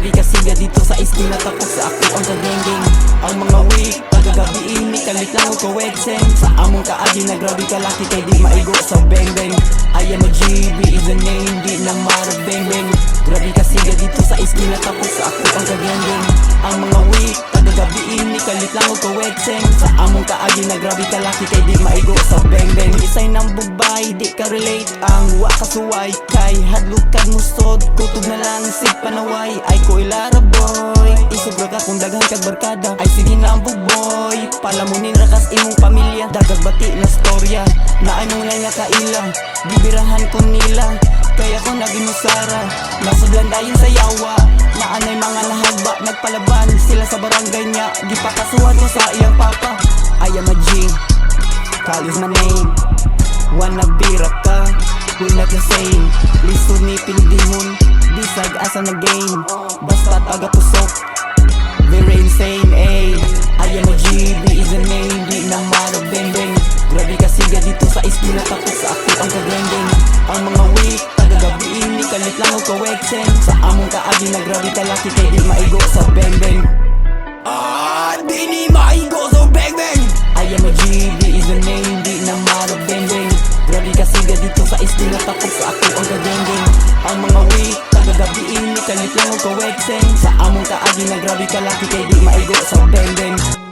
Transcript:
Grabe kasiga dito sa iskina, tapos sa ako ang kagengeng. Ang mga weak, pagagabiin ni kalit lang o kawetseng. Sa among kaagi na grabe kalaki kay di maigo sa beng beng. I am a GB is a name, di na marag beng beng. Grabe kasiga dito sa iskina, tapos sa ako ang kagengeng. Ang mga weak, pagagabiin ni kalit lang o kawetseng. Sa among kaagi na grabe kalaki kay di maigo sa beng beng. Isay ng bubay, di ka relate ang wa kasuway. Kay hadlukan musod, kutub na lang sig panaway. Ay ko ilara boy, isubra ka kung daghan kag barkada. Ay sige na ang bugboy, palamunin rakas imong pamilya. Dagag bati na storya, na ay mong nga kailang. Bibirahan ko nila, kaya ko naginusara. Nasudlan dayon sa yawa, na anay mga nahagba. Nagpalaban sila sa barangay niya, gipakasuhan ko sa iyang papa. I am a G, call is my name. Wanna bira ka, we not the same. Lisod ni Pilidihon, bisag asa na game. Basta taga pusok, very insane, ayy. I am a GB is a name, di na marag beng beng. Grabe kasiga dito sa iskina, tapos sa ako ang kagengeng. Ang mga weak, tagagabiin ni kalit lang o kawetseng. Sa among kaagi na grabe kalaki kay di maigo sa beng beng. Di ni maigo sa beng beng. I am a GB is a name, di na marag beng beng. Grabe kasiga dito sa iskina, tapos sa ako ang kagengeng. Ang mga weak, tagagabiin ni kalit lang o kawetseng. Sa among kaagi na grabe kalaki kay di maigo sa beng beng.